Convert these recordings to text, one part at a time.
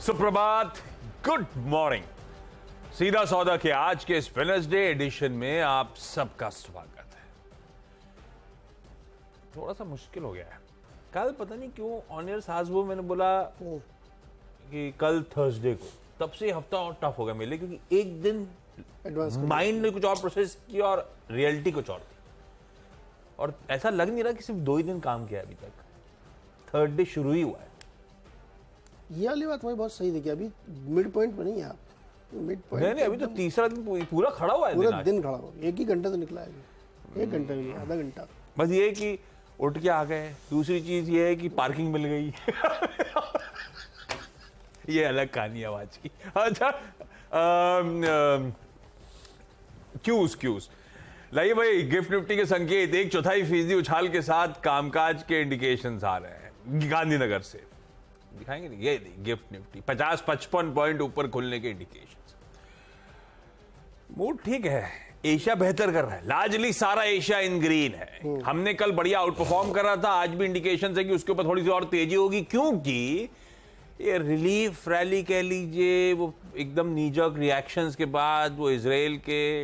सुप्रभात, good morning. सीधा सौदा के आज के इस वेडनेसडे एडिशन में आप सबका स्वागत है। थोड़ा सा मुश्किल हो गया है। कल पता नहीं क्यों ऑनियर साजबो मैंने बोला कि कल थर्सडे को, तब से हफ्ता और टफ हो गया मेरे लिए, क्योंकि एक दिन माइंड ने कुछ और प्रोसेस किया और रियलिटी कुछ और थी। और ऐसा लग नहीं रहा कि सिर्फ 2 ही दिन काम किया अभी तक। थर्ड डे शुरू ही हुआ है। ये वाली बात मुझे बहुत सही देखी। अभी मिड पॉइंट पे नहीं है आप, मिड पॉइंट नहीं, अभी तो तीसरा दिन पूरा खड़ा हुआ है। पूरा दिन खड़ा हो, 1 ही घंटे से निकला है, 1 घंटा भी नहीं, आधा घंटा। बस ये कि उठ के आ गए। दूसरी चीज ये है कि पार्किंग मिल गई। ये अलग कहानी है आवाज की। अच्छा, क्यूज लाइए भाई, गिफ्ट निफ्टी के संकेत 1/4% उछाल के साथ कामकाज के इंडिकेशंस आ रहे हैं गांधीनगर से। दिखाएंगे नहीं, ये गिफ्ट निफ्टी 50-55 पॉइंट ऊपर खुलने के इंडिकेशंस। मूड ठीक है, एशिया बेहतर कर रहा है, लार्जली सारा एशिया इन ग्रीन है। हमने कल बढ़िया आउट परफॉर्म कर रहा था, आज भी इंडिकेशन है कि उसके ऊपर थोड़ी सी और तेजी होगी, क्योंकि ये रिलीफ रैली कह लीजिए, वो एकदम नीजक रिएक्शंस के बाद वो इजराइल के,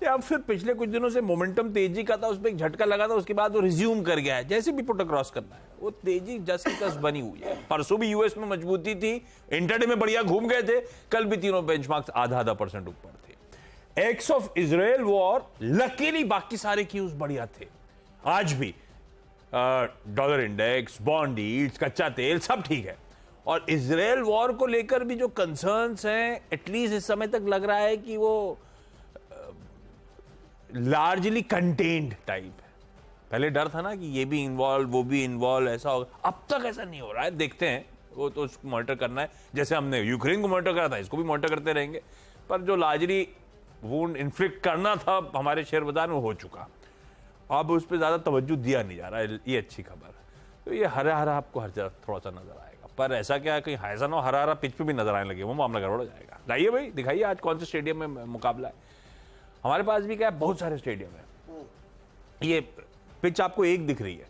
या फिर पिछले कुछ दिनों से मोमेंटम तेजी का था, उस पर एक झटका लगा था, उसके बाद वो रिज्यूम कर गया है। जैसे भी पुट क्रॉस करना है, वो तेजी जस्ट की तस बनी हुई है। परसों भी यूएस में मजबूती थी, इंटरडे में बढ़िया घूम गए थे, कल भी तीनों बेंचमार्क्स आधा % ऊपर थे। X of Israel war, luckily बाकी सारे क्यूज बढ़िया थे। आज भी डॉलर इंडेक्स, बॉन्ड यील्ड्स, कच्चा तेल सब ठीक है। और इजराइल वॉर को लेकर भी जो कंसर्न्स हैं, एटलीस्ट इस समय तक लग रहा है कि वो लार्जली कंटेन्ड टाइप है। पहले डर था ना कि ये भी इन्वॉल्व, वो भी इन्वॉल्व, ऐसा होगा। अब तक ऐसा नहीं हो रहा है, देखते हैं। वो तो उसको मॉनिटर करना है, जैसे हमने यूक्रेन को मॉनिटर करा था, इसको भी मॉनिटर करते रहेंगे। पर जो लार्जली वुंड इन्फ्लिक्ट करना था हमारे शेयर बाजार में, हो चुका। अब उस पर ज्यादा तवज्जो दिया नहीं जा रहा है, ये अच्छी खबर है। तो ये हरा हरा आपको हर जगह थोड़ा सा नजर आएगा, पर ऐसा क्या कहीं ऐसा ना हरा हरा पिच पे भी नजर आने लगे, वो मामला गड़बड़ हो जाएगा। लाइए भाई, दिखाइए आज कौन से स्टेडियम में मुकाबला है। हमारे पास भी क्या है, बहुत सारे स्टेडियम है। ये पिच आपको एक दिख रही है,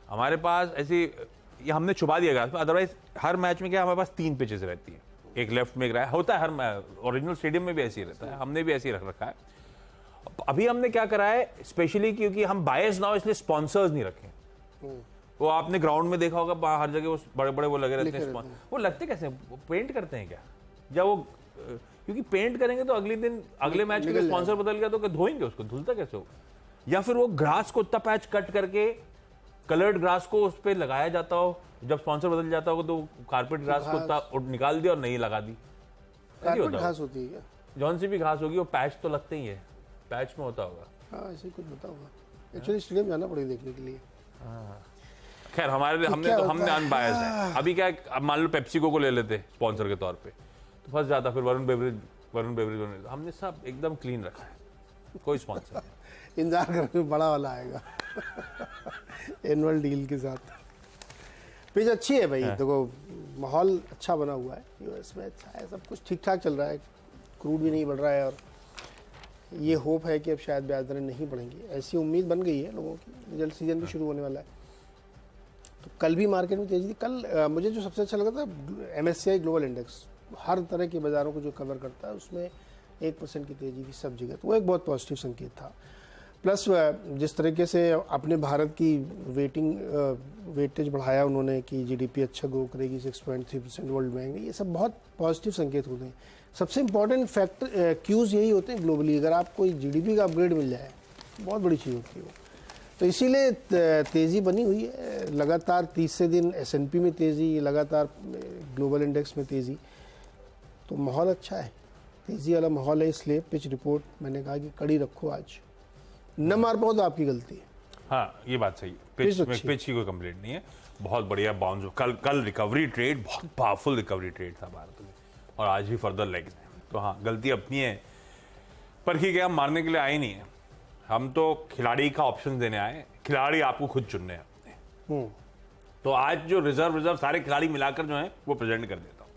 हमारे पास ऐसी, ये हमने छुपा दिया गया। अदरवाइज हर मैच में क्या हमारे पास 3 पिचेस रहती है, एक लेफ्ट में एक राइट होता है। हर ओरिजिनल स्टेडियम में भी ऐसे ही रहता है, हमने भी ऐसे ही रख रखा है। अभी हमने क्या करा है स्पेशली, क्योंकि हम बायस ना हो इसलिए स्पॉन्सर्स नहीं रखे। वो आपने ग्राउंड में देखा होगा, हर जगह वो बड़े बड़े वो लगे रहते हैं। वो लगते कैसे, वो पेंट करते हैं क्या? जब वो, क्योंकि पेंट करेंगे तो अगले दिन अगले मैच के स्पॉन्सर बदल गया तो धोएंगे उसको, धुलता कैसे होगा? या फिर वो ग्रास को उतना पैच कट करके कलर्ड ग्रास को उस पर लगाया जाता हो, जब स्पॉन्सर बदल जाता होगा तो कारपेट ग्रास को उतना निकाल दिया और नहीं लगा दी। कारपेट घास होती है, जौन सी भी घास होगी वो पैच तो लगते ही है, पैच में होता होगा। हाँ, ऐसे कुछ होता होगा। एक्चुअली स्टेडियम जाना पड़ेगा देखने के लिए। खैर हमारे हमने अनबायस्ड है। अभी क्या, अब मान लो पेप्सिको को ले लेते स्पॉन्सर के तौर पे, तो फंस जाता। फिर वरुण बेवरेज हमने सब एकदम क्लीन रखा है, कोई स्पॉन्सर नहीं। इंतजार करने में बड़ा वाला आएगा एनुअल डील के साथ। पिच अच्छी है भाई, देखो माहौल अच्छा बना हुआ है यूएस में, अच्छा है, सब कुछ ठीक ठाक चल रहा है, क्रूड भी नहीं बढ़ रहा है। और ये होप है कि अब शायद ब्याज दरें नहीं बढ़ेंगी, ऐसी उम्मीद बन गई है लोगों की। जल्द सीजन भी शुरू होने वाला है, तो कल भी मार्केट में तेजी थी। कल मुझे जो सबसे अच्छा लगा था, MSCI ग्लोबल इंडेक्स हर तरह के बाज़ारों को जो कवर करता है, उसमें 1% की तेजी थी सब जगह, तो वो एक बहुत पॉजिटिव संकेत था। प्लस जिस तरीके से अपने भारत की वेटेज बढ़ाया उन्होंने कि जीडीपी अच्छा ग्रो करेगी, 6.3% वर्ल्ड बैंक, ये सब बहुत पॉजिटिव संकेत होते हैं। सबसे इंपॉर्टेंट फैक्टर क्यूज़ यही होते हैं ग्लोबली। अगर आपको जीडीपी का अपग्रेड मिल जाए, बहुत बड़ी चीज़ होती है वो। तो इसीलिए तेज़ी बनी हुई है लगातार। 30 दिन S&P में तेज़ी, लगातार ग्लोबल इंडेक्स में तेज़ी, तो माहौल अच्छा है, तेज़ी वाला माहौल है। इसलिए पिच रिपोर्ट मैंने कहा कि कड़ी रखो, आज न मार पाओ तो आपकी गलती है। हाँ, ये बात सही है। पिच की कोई कंप्लेंट नहीं है, बहुत बढ़िया बाउंस। कल रिकवरी ट्रेड, बहुत पावरफुल रिकवरी ट्रेड था भारत में, और आज भी फर्दर लेग्स हैं। तो हाँ, गलती अपनी है, पर ठीक है, हम मारने के लिए आए नहीं है, हम तो खिलाड़ी का ऑप्शन देने आए। खिलाड़ी आपको खुद चुनने हैं अपने। तो आज जो रिजर्व सारे खिलाड़ी मिलाकर जो है वो प्रेजेंट कर देता हूं।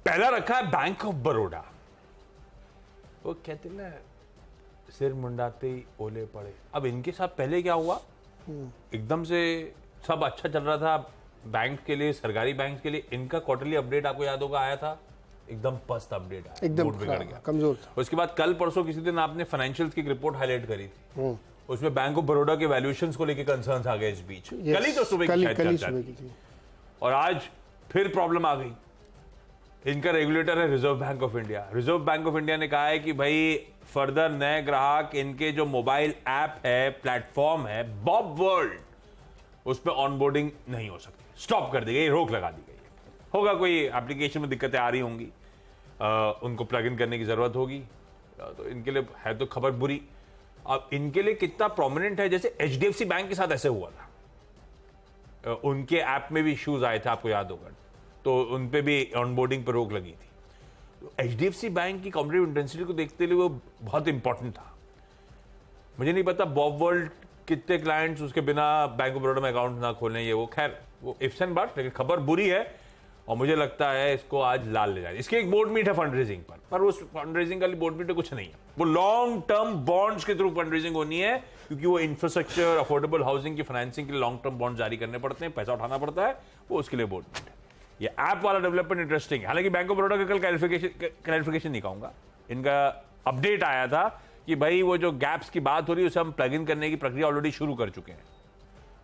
पहला रखा है बैंक ऑफ बड़ौदा। वो कहते ना, सिर मुंडाते ही ओले पड़े। अब इनके साथ पहले क्या हुआ, एकदम से सब अच्छा चल रहा था, बैंक के लिए, सरकारी बैंक के लिए इनका क्वार्टरली अपडेट आपको याद होगा आया था, एकदम पस्त अपडेट आया, एकदम मूड बिगड़ गया, कमजोर था। उसके बाद कल परसों किसी दिन आपने फाइनेंशियल्स की एक रिपोर्ट हाईलाइट करी थी, उसमें बैंक ऑफ बड़ौदा के वैल्यूएशंस को लेकर कंसर्न्स आ गए इस बीच, कल ही तो सुबह की शायद चर्चा थी। और आज फिर प्रॉब्लम आ गई। इनका रेगुलेटर है reserve bank of India. Reserve bank of India ने कहा है कि भाई फर्दर नए ग्राहक इनके जो मोबाइल ऐप है, प्लेटफॉर्म है बॉब वर्ल्ड, उस पर ऑनबोर्डिंग नहीं हो सकती, स्टॉप कर दी गई, रोक लगा दी गई। होगा कोई एप्लीकेशन में दिक्कतें आ रही होंगी, उनको प्लग इन करने की जरूरत होगी, तो इनके लिए है तो खबर बुरी। अब इनके लिए कितना प्रोमिनेंट है, जैसे एचडीएफसी बैंक के साथ ऐसे हुआ था, उनके ऐप में भी इश्यूज आए थे, आपको याद होगा, तो उन पे भी ऑनबोर्डिंग पर रोक लगी थी। तो एचडीएफसी बैंक की कॉम्पिटिटिव इंटेंसिटी को देखते हुए वो बहुत इंपॉर्टेंट था। मुझे नहीं पता बॉब वर्ल्ड कितने क्लाइंट्स उसके बिना बैंक ऑफ बड़ौदा में अकाउंट ना खोलें, ये वो, खैर वो इफ्स एंड बट्स, लेकिन खबर बुरी है और मुझे लगता है इसको आज लाल ले जाए। इसकी एक बोर्ड मीट है फंड रेजिंग पर उस फंड रेजिंग वाली बोर्ड मीट में कुछ नहीं है, वो लॉन्ग टर्म बॉन्ड्स के थ्रू फंड रेजिंग होनी है, क्योंकि वो इंफ्रास्ट्रक्चर, अफोर्डेबल हाउसिंग की फाइनेंसिंग के लिए लॉन्ग टर्म बॉन्ड जारी करने पड़ते हैं, पैसा उठाना पड़ता है, वो उसके लिए बोर्ड मीट है। ये ऐप वाला डेवलपमेंट इंटरेस्टिंग है। हालांकि बैंक ऑफ बड़ौदा का कल क्लैरिफिकेशन नहीं कहूंगा, इनका अपडेट आया था कि भाई वो जो गैप्स की बात हो रही है उसे हम प्लग इन करने की प्रक्रिया ऑलरेडी शुरू कर चुके हैं,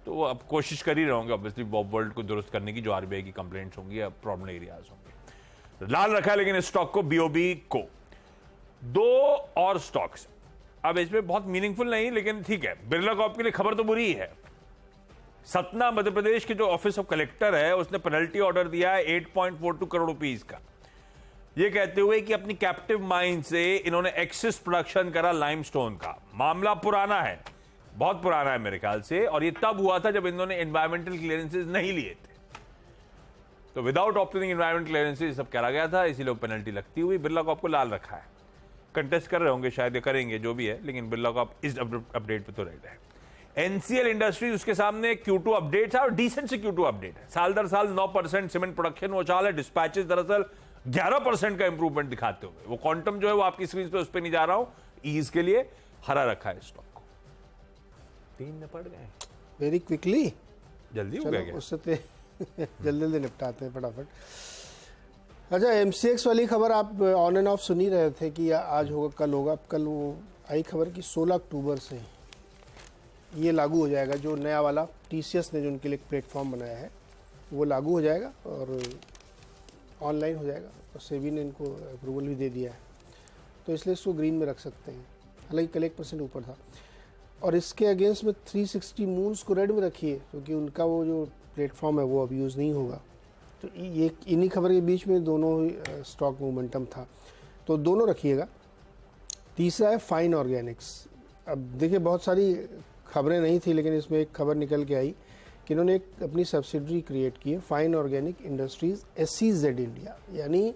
तो वो अब कोशिश कर ही रहे होंगे ऑब्वियसली बॉब वर्ल्ड को दुरुस्त करने की, जो आरबीआई की कंप्लेंट्स होंगी या प्रॉब्लम एरियाज होंगे। लाल रखा है लेकिन इस स्टॉक को बीओबी को। दो और स्टॉक्स अब इसमें बहुत मीनिंगफुल नहीं, लेकिन ठीक है, बिरला कॉर्प के लिए खबर तो बुरी ही है। सतना मध्य प्रदेश के जो ऑफिस ऑफ कलेक्टर है उसने पेनल्टी ऑर्डर दिया है 8.42 करोड़ रुपीस का, ये कहते हुए कि अपनी कैप्टिव माइन से इन्होंने एक्सेस प्रोडक्शन करा लाइमस्टोन का। मामला पुराना है, बहुत पुराना है मेरे ख्याल से, और ये तब हुआ था जब इन्होंने एनवायरमेंटल क्लियरेंसेस नहीं लिए थे, तो विदाउट ऑब्टेनिंग एनवायरमेंट क्लियरेंसेस सब करा गया था, इसीलिए पेनल्टी लगती हुई। बिरला कॉर्प को लाल रखा है, कंटेस्ट कर रहे होंगे शायद, ये करेंगे जो भी है, लेकिन बिरला कॉर्प इस अपडेट पे तो रेड है। एनसीएल इंडस्ट्रीज उसके सामने Q2 अपडेट है और डिसेंट से Q2 अपडेट है। साल दर साल 9% सीमेंट प्रोडक्शन वो चाल है, डिस्पैचेस दरअसल 11% का इंप्रूवमेंट दिखाते हुए, वो क्वांटम जो है वो आपकी स्क्रीन पे उस पर नहीं जा रहा हूं, ईज के लिए हरा रखा है स्टॉक को। 3 में पड़ गए वेरी क्विकली, जल्दी हो गया क्या? उससे जल्दी निपटाते हैं फटाफट। अच्छा, एमसीएक्स वाली खबर आप ऑन एंड ऑफ सुन ही रहे थे कि आज होगा कल होगा, कल वो आई खबर कि 16 अक्टूबर से ये लागू हो जाएगा, जो नया वाला टीसीएस ने जो उनके लिए एक प्लेटफॉर्म बनाया है वो लागू हो जाएगा और ऑनलाइन हो जाएगा, और सेबी ने इनको अप्रूवल भी दे दिया है, तो इसलिए इसको ग्रीन में रख सकते हैं। हालांकि कल 1% ऊपर था, और इसके अगेंस्ट में 360 मून्स को रेड में रखिए, क्योंकि उनका वो जो प्लेटफॉर्म है वो अब यूज़ नहीं होगा। तो ये इन्हीं खबर के बीच में दोनों ही स्टॉक मोमेंटम था, तो दोनों रखिएगा। तीसरा है फाइन ऑर्गेनिक्स। अब देखिए, बहुत सारी खबरें नहीं थी, लेकिन इसमें एक खबर निकल के आई कि इन्होंने एक अपनी सब्सिडरी क्रिएट की है, fine organic industries SEZ India, यानी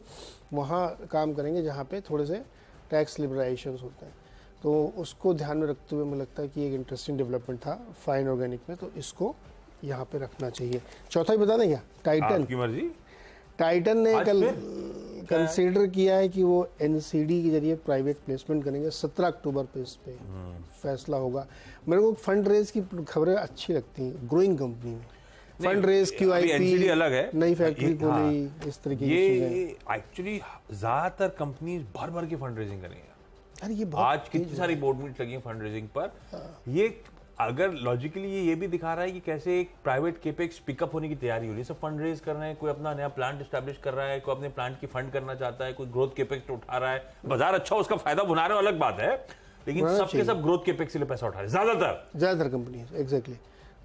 वहाँ काम करेंगे जहाँ पे थोड़े से टैक्स लिबराइजेशन होते हैं, तो उसको ध्यान में रखते हुए मुझे लगता है कि एक इंटरेस्टिंग डेवलपमेंट था फाइन ऑर्गेनिक में, तो इसको यहाँ पे रखना चाहिए। चौथा ही बता दें क्या? टाइटन आपकी मर्जी। टाइटन ने कल कंसीडर किया है कि वो एनसीडी के जरिए प्राइवेट प्लेसमेंट करेंगे। 17 अक्टूबर पे इस पे फैसला होगा। मेरे को फंड रेज की खबरें अच्छी लगती हैं, ग्रोइंग कंपनी में फंड रेज, QIP अलग है, नई फैक्ट्री खोली, इस तरीके की चीजें। एक्चुअली ज्यादातर कंपनीज भर भर के फंड रेजिंग करेंगे। अरे ये बहुत आज कितनी सारी बोर्ड मीट लगी है फंड रेजिंग पर। ये अगर लॉजिकली ये भी दिखा रहा है कि कैसे एक प्राइवेट केपेक्स पिकअप होने की तैयारी हो रही है, सब फंड रेज कर रहे हैं, कोई अपना नया प्लांट एस्टैब्लिश कर रहा है, कोई अपने प्लांट की फंड करना चाहता है, कोई ग्रोथ केपेक्स उठा रहा है, बाजार अच्छा उसका फायदा बुना रहे हो अलग बात है, लेकिन सबके सब ग्रोथ केपेक्स के लिए पैसा उठा रहे हैं ज्यादातर कंपनी। एग्जैक्टली,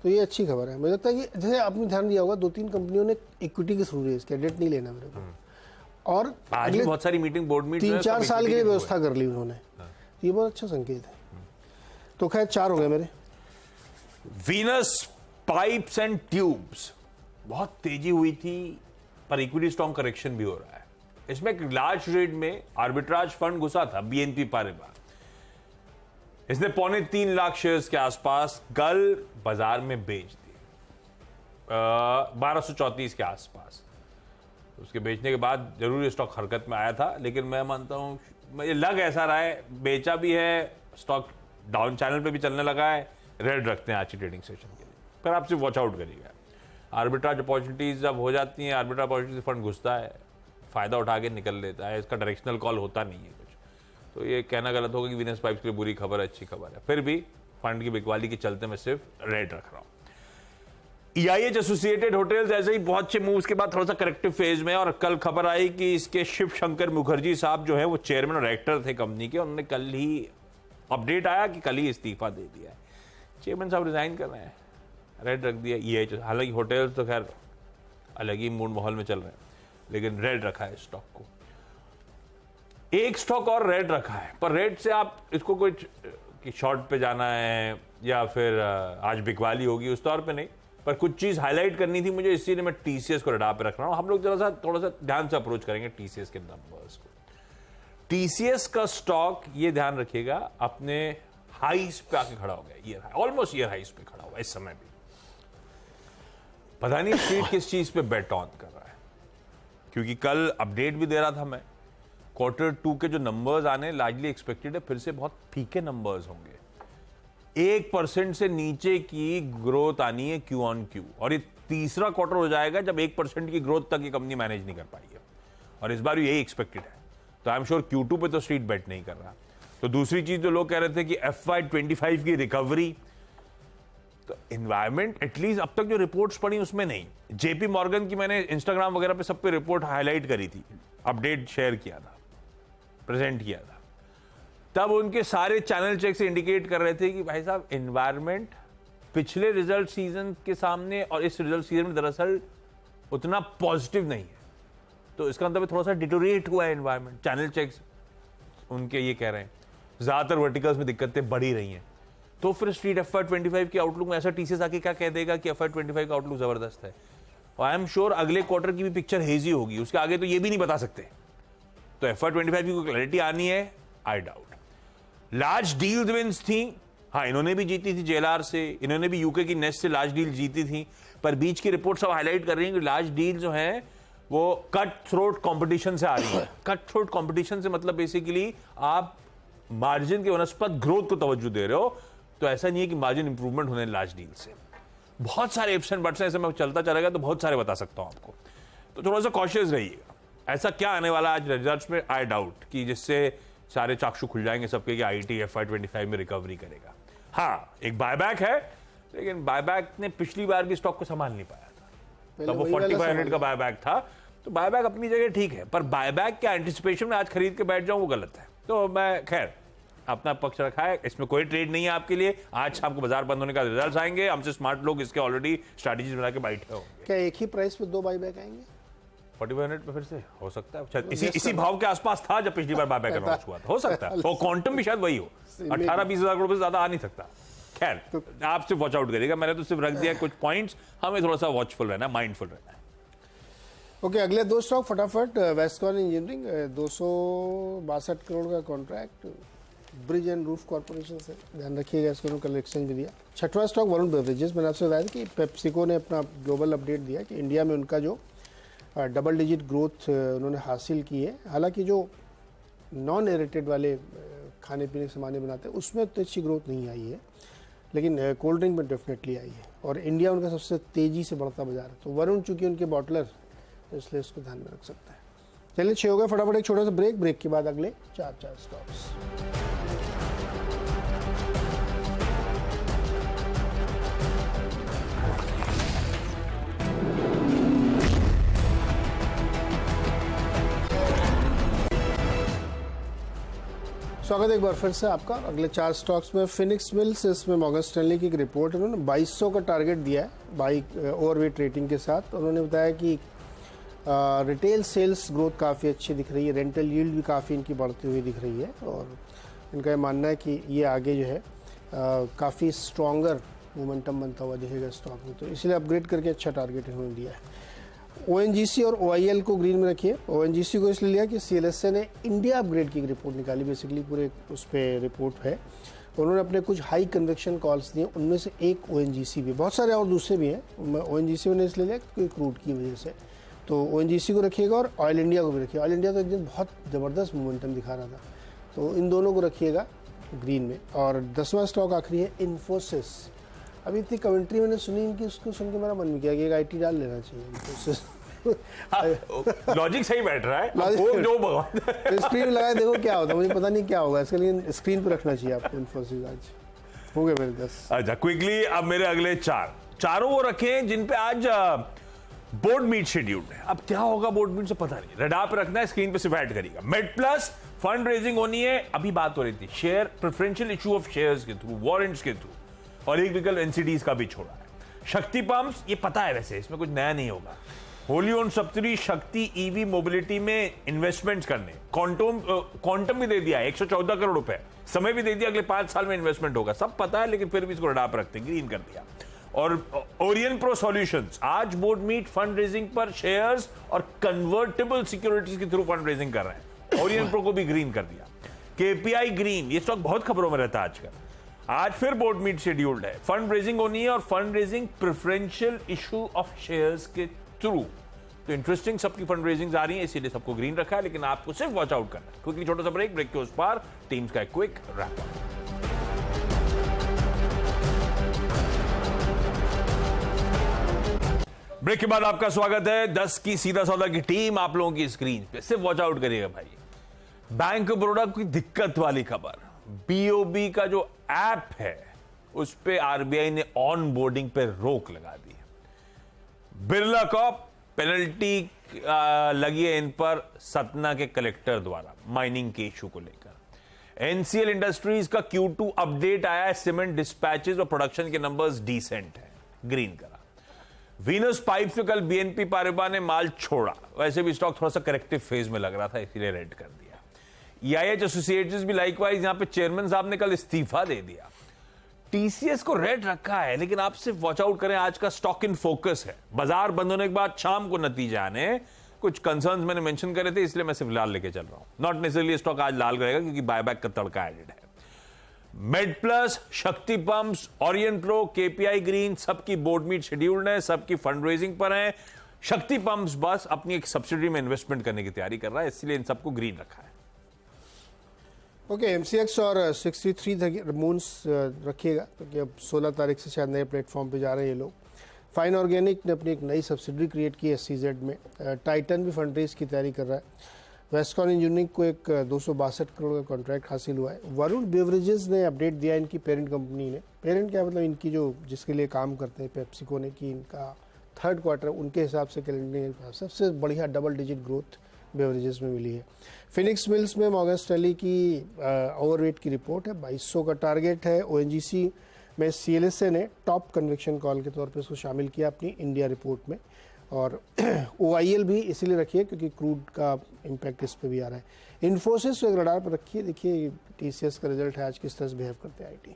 तो ये अच्छी खबर है। मुझे लगता है कि जैसे आपने ध्यान दिया होगा, 2-3 कंपनियों ने इक्विटी के थ्रू रेज किया, डेट नहीं लेना मेरे को, और आज भी बहुत सारी मीटिंग बोर्ड मीट 3-4 साल की व्यवस्था कर ली उन्होंने, ये बहुत अच्छा संकेत है। तो खैर 4 हो गए मेरे। वीनस पाइप्स एंड ट्यूब्स बहुत तेजी हुई थी, पर इक्विटी स्ट्रॉन्ग करेक्शन भी हो रहा है। इसमें एक लार्ज रेट में आर्बिट्राज फंड घुसा था, BNP पारिबा, इसने 3.25 लाख शेयर्स के आसपास कल बाजार में बेच दी, 1234 के आसपास। उसके बेचने के बाद जरूर स्टॉक हरकत में आया था, लेकिन मैं मानता हूं, मुझे लग ऐसा रहा है, बेचा भी है, स्टॉक डाउन चैनल पे भी चलने लगा है। रेड रखते हैं आज की ट्रेडिंग सेशन के लिए, पर आपसे वॉच आउट करिएगा। आर्बिट्राज अपॉर्चुनिटीज जब हो जाती हैं, आर्बिट्राज अपॉर्चुनिटी फंड घुसता है, फायदा उठा के निकल लेता है, इसका डायरेक्शनल कॉल होता नहीं है कुछ। तो ये कहना गलत होगा कि वीनस पाइप्स के लिए बुरी खबर है, अच्छी खबर है। फिर भी फंड की बिकवाली के चलते मैं सिर्फ रेट रख रहा हूँ। EIH एसोसिएटेड होटल्स ऐसे ही बहुत अच्छे मूव्स के बाद थोड़ा सा करेक्टिव फेज में, और कल खबर आई कि इसके शिव शंकर मुखर्जी साहब जो है वो चेयरमैन और डायरेक्टर थे कंपनी के, उन्होंने कल ही अपडेट आया कि कल ही इस्तीफा दे दिया है। चेयरमैन साहब रिजाइन कर रहे हैं, रेड रख दिया EIH। हालांकि होटल्स तो खैर अलग ही मूड माहौल में चल रहे हैं, लेकिन रेड रखा है स्टॉक को। एक स्टॉक और रेड रखा है, पर रेड से आप इसको कुछ कि शॉर्ट पे जाना है या फिर आज बिकवाली होगी उस तौर पे नहीं, पर कुछ चीज हाईलाइट करनी थी मुझे, इसीलिए मैं TCS को रडार पे रख रहा हूं। हम लोग जरा सा थोड़ा सा ध्यान से अप्रोच करेंगे TCS के नंबर्स को। TCS का स्टॉक ये ध्यान रखिएगा अपने हाईस पे आके खड़ा हो गया, ईयर हाई, ऑलमोस्ट ईयर हाईस पे खड़ा हुआ इस समय भी। पता नहीं स्ट्रीट किस चीज पे बेट ऑन कर रहा है, क्योंकि कल अपडेट भी दे रहा था मैं, Q2 के जो नंबर्स आने लार्जली एक्सपेक्टेड है फिर से बहुत फीके नंबर्स होंगे। 1% से नीचे की ग्रोथ आनी है Q on Q, और ये तीसरा क्वार्टर हो जाएगा जब 1% की ग्रोथ तक ये कंपनी मैनेज नहीं कर पाई है, और इस बार यही एक्सपेक्टेड है। तो आई एम श्योर Q2 पे तो स्ट्रीट बेट नहीं कर रहा। तो दूसरी चीज जो लोग कह रहे थे कि FY25 की रिकवरी, तो एनवायरमेंट एटलीस्ट अब तक जो रिपोर्ट्स पड़ी उसमें नहीं। JP मॉर्गन की मैंने इंस्टाग्राम वगैरह पे सब पे रिपोर्ट हाईलाइट करी थी, अपडेट शेयर किया था, प्रेजेंट किया था, तब उनके सारे चैनल चेक से इंडिकेट कर रहे थे कि भाई साहब एनवायरमेंट पिछले रिजल्ट सीजन के सामने और इस रिजल्ट सीजन में दरअसल उतना पॉजिटिव नहीं है। तो इसका मतलब थोड़ा सा डिटोरिएट हुआ है एनवायरमेंट, चैनल चेक्स उनके ये कह रहे हैं। ज्यादातर वर्टिकल्स में दिक्कतें बढ़ी रही हैं। तो फिर स्ट्रीट FY25 के आउटलुक में ऐसा TCS आके क्या कह देगा कि FY25 का आउटलुक जबरदस्त है, और आई एम श्योर अगले क्वार्टर की भी पिक्चर हेजी होगी, उसके आगे तो ये भी नहीं बता सकते। तो FY25 की कोई क्लैरिटी आनी है, I doubt. Large deal wins थी, हाँ इन्होंने भी जीती थी JLR से, इन्होंने भी यूके की नेस्ट से लार्ज डील जीती थी, पर बीच की रिपोर्ट सब हाईलाइट कर रही है कि लार्ज डील जो है वो कट थ्रोट कंपटीशन से आ रही है। कट थ्रोट कंपटीशन से मतलब बेसिकली आप मार्जिन के वनस्पत ग्रोथ को तवज्जो दे रहे हो, तो ऐसा नहीं है कि मार्जिन इंप्रूवमेंट होने लार्ज डील से। बहुत सारे इफ्स एंड बट्स हैं, ऐसे मैं चलता चलेगा तो बहुत सारे बता सकता हूं आपको, तो थोड़ा सा कॉशियस रहिएगा। ऐसा क्या आने वाला आज रिजल्ट्स में, आई डाउट कि जिससे सारे चाक्षु खुल जाएंगे सबके कि IT FY25 में रिकवरी करेगा। हाँ एक बायबैक है, लेकिन बायबैक ने पिछली बार भी स्टॉक को संभाल नहीं पाया था, तब वो 4500 का बायबैक था। तो बायबैक अपनी जगह ठीक है, पर बायबैक के एंटिसिपेशन में आज खरीद के बैठ जाऊं वो गलत है। तो मैं खैर अपना पक्ष रखा है, इसमें कोई ट्रेड नहीं है आपके लिए। आज शाम को बाजार बंद होने का रिजल्ट आएंगे, हमसे स्मार्ट लोग इसके ऑलरेडी स्ट्रैटेजीज बना के बैठे होंगे। क्या एक ही प्राइस पे 2 बाईबैक आएंगे? 4500 पे फिर से हो सकता है, शायद इसी भाव के आसपास था जब पिछली बार बायबैक अनाउंस हुआ था, हो सकता है। और क्वांटम भी शायद वही हो, 18-20 हजार करोड़ से ज्यादा आ नहीं सकता। खैर आप सिर्फ वॉच आउट करिएगा, मैंने तो सिर्फ रख दिया कुछ पॉइंट्स, हमें थोड़ा सा वॉचफुल रहना, माइंडफुल रहना है। ओके अगले 2 स्टॉक फटाफट। वेस्टकॉन इंजीनियरिंग 262 करोड़ का contract bridge and roof corporation से, ध्यान रखिएगा इसको, कल एक्सचेंज भी दिया। 6वां स्टॉक वरुण बेवरेजेस, मैंने आपसे बताया कि पेप्सिको ने अपना ग्लोबल अपडेट दिया कि इंडिया में उनका जो डबल डिजिट ग्रोथ उन्होंने हासिल की है। हालांकि जो नॉन एरेटेड वाले खाने पीने के सामान बनाते हैं उसमें तो अच्छी ग्रोथ नहीं आई है, लेकिन कोल्ड ड्रिंक में डेफिनेटली आई है, और इंडिया उनका सबसे तेज़ी से बढ़ता बाजार है। तो वरुण चूंकि उनके बॉटलर, इसलिए इसको ध्यान में रख सकता है। चलिए 6 हो गए, फटाफट एक छोटा सा ब्रेक के बाद अगले 4 स्टॉक्स। स्वागत है एक बार फिर से आपका। अगले 4 स्टॉक्स में फिनिक्स मिल्स, इसमें मॉर्गन स्टैनली की एक रिपोर्ट, उन्होंने 2200 का टारगेट दिया है बाई ओवरवेट रेटिंग के साथ। उन्होंने बताया कि रिटेल सेल्स ग्रोथ काफ़ी अच्छी दिख रही है, रेंटल यील्ड भी काफ़ी इनकी बढ़ती हुई दिख रही है, और इनका ये मानना है कि ये आगे जो है काफ़ी स्ट्रॉन्गर मोमेंटम बनता हुआ दिखेगा स्टॉक में, तो इसलिए अपग्रेड करके अच्छा टारगेट इन्होंने दिया है। ONGC और OIL को ग्रीन में रखिए। ONGC को इसलिए लिया कि CLSA ने इंडिया अपग्रेड की रिपोर्ट निकाली, बेसिकली पूरे उस पर रिपोर्ट है। उन्होंने अपने कुछ हाई कन्वेक्शन कॉल्स दिए, उनमें से एक ONGC भी, बहुत सारे और दूसरे भी हैं। ONGC मैंने इसलिए लिया क्योंकि क्रूड की वजह से, तो ONGC को रखिएगा और ऑयल इंडिया को भी रखिए। ऑयल इंडिया तो एक दिन बहुत ज़बरदस्त मोमेंटम दिखा रहा था, तो इन दोनों को रखिएगा ग्रीन में। और 10वां स्टॉक आखिरी है इन्फोसिस। अभी इतनी कमेंट्री मैंने सुनी इनकी, उसको सुन के मेरा मन में किया कि एक आईटी डाल लेना चाहिए। लॉजिक सही बैठ रहा है, Logic- जो भगवान स्क्रीन पे लगाए देखो क्या होता है, मुझे पता नहीं क्या होगा इसके लिए। स्क्रीन पे रखना चाहिए आपको इन्फोसिस। आज हो गए मेरे 10। अच्छा क्विकली अब मेरे अगले चारों वो रखे हैं जिन पे आज बोर्ड मीट शेड्यूल्ड है। अब क्या होगा बोर्ड मीट से पता नहीं, रडार पे रखना है, स्क्रीन पे सिर्फ ऐड करिएगा। मेड प्लस फंड रेजिंग होनी है, अभी बात हो रही थी share preferential issue of shares के थ्रू, वारंट्स के थ्रू, और एक विकल्प एनसीडीज का भी छोड़ा है। शक्ति पंप्स ये पता है वैसे, इसमें कुछ नया नहीं होगा। होली ओन सब्सिडी शक्ति ईवी मोबिलिटी में इन्वेस्टमेंट्स करने, क्वांटम भी दे दिया 114 करोड़ रुपए, समय भी दे दिया अगले 5 साल में इन्वेस्टमेंट होगा, सब पता है, लेकिन फिर भी इसको रडार पर रखते हैं, ग्रीन कर दिया। और ओरियन प्रो सॉल्यूशंस आज बोर्ड मीट फंड रेजिंग पर शेयर्स और कन्वर्टेबल सिक्योरिटीज के थ्रू फंड रेजिंग कर रहे हैं, ओरियन प्रो को भी ग्रीन कर दिया। केपीआई ग्रीन, ये स्टॉक बहुत खबरों में रहता है आजकल, आज फिर बोर्ड मीट शेड्यूल्ड है, फंड रेजिंग होनी है और fund raising preferential issue of shares के थ्रू। तो इंटरेस्टिंग सबकी फंड रेजिंग आ रही है, इसीलिए सबको ग्रीन रखा है, लेकिन आपको सिर्फ वॉच आउट करना है। क्विकली छोटा सा ब्रेक के उस पार टीम्स का एक क्विक रैप अप। ब्रेक के बाद आपका स्वागत है। 10 की सीधा सौदा की टीम आप लोगों की स्क्रीन पे, सिर्फ वॉच आउट करिएगा भाई। बैंक ऑफ बड़ौदा की दिक्कत वाली खबर, बीओबी का जो ऐप है उस पे आरबीआई ने ऑन बोर्डिंग पे रोक लगा दी है। बिरला कॉप पेनल्टी लगी है इन पर सतना के कलेक्टर द्वारा माइनिंग के इशू को लेकर। एनसीएल इंडस्ट्रीज का Q2 अपडेट आया है, सीमेंट डिस्पैचेस और प्रोडक्शन के नंबर्स डिसेंट है, ग्रीन करा। वीनस पाइप्स में कल बीएनपी पारिबा ने माल छोड़ा, वैसे भी स्टॉक थोड़ा सा करेक्टिव फेज में लग रहा था, इसीलिए रेड कर दिया। ईआईएच एसोसिएट्स भी लाइकवाइज, यहां पे चेयरमैन साहब ने कल इस्तीफा दे दिया। टीसीएस को रेड रखा है, लेकिन आप सिर्फ वॉच आउट करें, आज का स्टॉक इन फोकस है। बाजार बंद होने के बाद शाम को नतीजे आने, कुछ कंसर्न्स मैंने मेंशन करे थे, इसलिए मैं सिर्फ लाल लेके चल रहा हूं। नॉट नेसेसरली स्टॉक आज लाल रहेगा क्योंकि बायबैक का तड़का एडेड है। मेड प्लस, शक्ति pumps, Orion pro, KPI green, सबकी बोर्ड मीट शेड्यूल्ड है, सबकी फंड रेजिंग पर है। शक्ति पंप्स बस अपनी एक सब्सिडी में इन्वेस्टमेंट करने की तैयारी कर रहा है, इसलिए इन सबको ग्रीन रखा है। ओके, एमसीएक्स और 63 मून्स रखिएगा, क्योंकि अब 16 तारीख से शायद नए प्लेटफॉर्म पे जा रहे हैं ये लोग। फाइन ऑर्गेनिक ने अपनी एक नई सब्सिडरी क्रिएट की है SCZ में। टाइटन भी फंड रेज की तैयारी कर रहा है। वेस्टकॉन इंजीनियरिंग को एक 262 करोड़ का कॉन्ट्रैक्ट हासिल हुआ है। वरुण बेवरेजेस ने अपडेट दिया इनकी पेरेंट कंपनी ने। पेरेंट क्या मतलब, इनकी जो जिसके लिए काम करते हैं पेप्सिको ने, कि इनका 3rd क्वार्टर उनके हिसाब से कैलेंडर सबसे बढ़िया डबल डिजिट ग्रोथ बेवरेजेस में मिली है। फिनिक्स मिल्स में मॉर्गन स्टैनली की ओवरवेट की रिपोर्ट है, 2200 का टारगेट है। ONGC में CLSA ने टॉप कन्विक्शन कॉल के तौर पे इसको शामिल किया अपनी इंडिया रिपोर्ट में। और OIL भी इसीलिए रखिए क्योंकि क्रूड का इम्पैक्ट इस पे भी आ रहा है। इन्फोसिस को एक रडार पर रखिए, देखिए TCS का रिजल्ट है आज, किस तरह से बिहेव करते हैं IT।